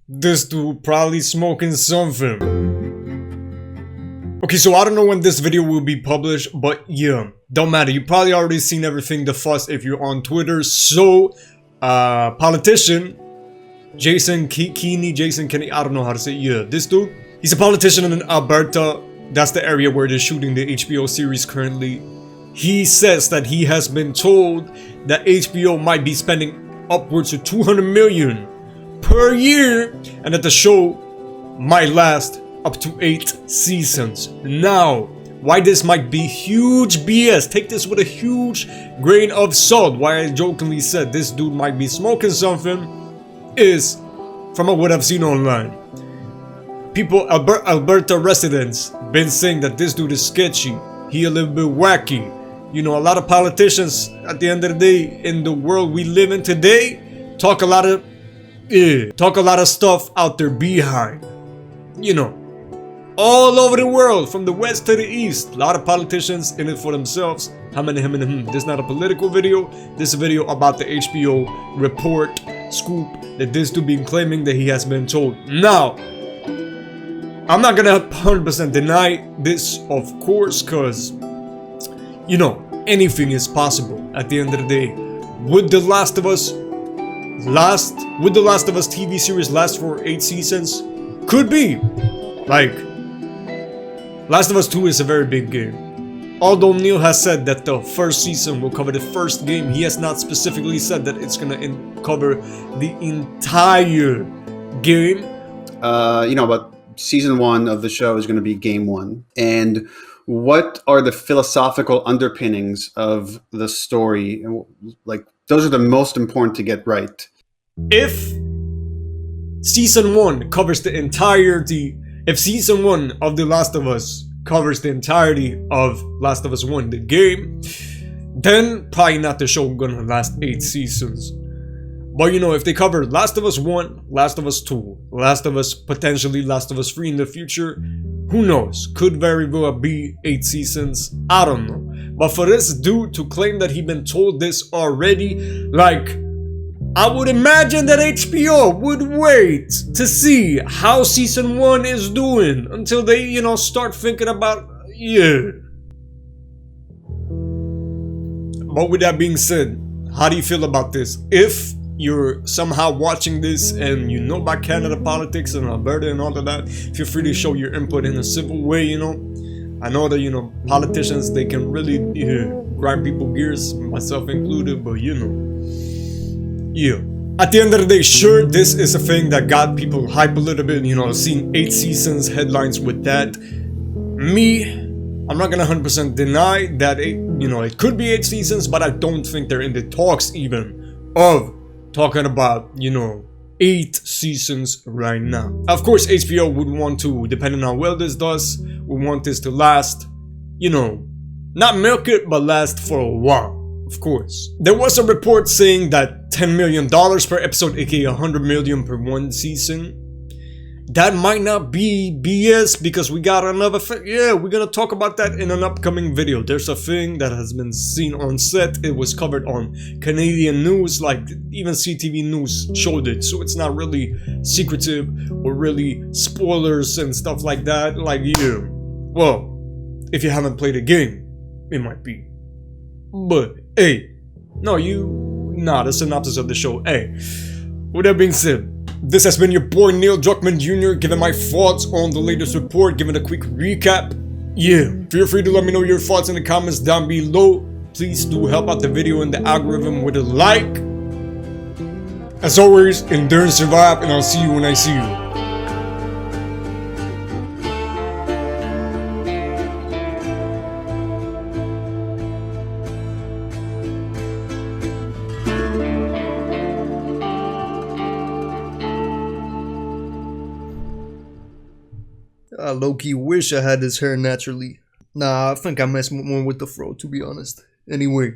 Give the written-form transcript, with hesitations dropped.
This dude probably smoking something. Okay, so I don't know when this video will be published, but yeah, don't matter. You probably already seen everything, the fuss, if you're on Twitter. So, politician, Kenney, I don't know how to say it. Yeah, this dude, he's a politician in Alberta. That's the area where they're shooting the HBO series currently. He says that he has been told that HBO might be spending upwards of 200 million per year and that the show might last up to 8 seasons. Now, why this might be huge BS, take this with a huge grain of salt, why I jokingly said this dude might be smoking something, is from what I've seen online. People, Alberta residents, been saying that this dude is sketchy, he a little bit wacky. You know, a lot of politicians, at the end of the day, in the world we live in today, talk a lot of stuff out their behind. You know, all over the world, from the west to the east, a lot of politicians in it for themselves. This is not a political video. This is a video about the HBO report, scoop, that this dude been claiming that he has been told. Now, I'm not gonna 100% deny this, of course, cause you know, anything is possible at the end of the day. Would The Last of Us TV series last for 8 seasons? Could be. Like, Last of Us 2 is a very big game. Although Neil has said that the first season will cover the first game, he has not specifically said that it's gonna cover the entire game. You know, but season 1 of the show is gonna be game 1. And what are the philosophical underpinnings of the story? Like, those are the most important to get right. If season 1 covers the entirety, if season 1 of The Last of Us covers the entirety of Last of Us 1, the game, then probably not the show gonna last 8 seasons. But you know, if they cover Last of Us 1, Last of Us 2, Last of Us, potentially Last of Us 3 in the future, who knows? Could very well be 8 seasons. I don't know. But for this dude to claim that he been told this already, like, I would imagine that HBO would wait to see how season 1 is doing until they, you know, start thinking about, yeah. But with that being said, how do you feel about this? If you're somehow watching this and you know about Canada politics and Alberta and all of that, feel free to show your input in a civil way, you know. I know that, you know, politicians, they can really grind people gears, myself included, but you know, yeah. At the end of the day, sure, this is a thing that got people hype a little bit, you know, seeing 8 seasons, headlines with that. Me, I'm not gonna 100% deny that it could be 8 seasons, but I don't think they're in the talks even of talking about, you know, 8 seasons right now. Of course, HBO would want to, depending on how well this does, would want this to last, you know, not milk it, but last for a while, of course. There was a report saying that $10 million per episode, aka 100 million per one season. That might not be BS because we got another thing. Yeah, we're gonna talk about that in an upcoming video. There's a thing that has been seen on set. It was covered on Canadian news, like even CTV News showed it. So it's not really secretive or really spoilers and stuff like that. Like, yeah, well, if you haven't played a game, it might be. But hey, the synopsis of the show. Hey, with that being said, this has been your boy Neil Druckmann Jr. giving my thoughts on the latest report, giving a quick recap. Yeah, feel free to let me know your thoughts in the comments down below. Please do help out the video and the algorithm with a like. As always, endure and survive, and I'll see you when I see you. I low-key wish I had this hair naturally. Nah, I think I messed more with the fro, to be honest. Anyway.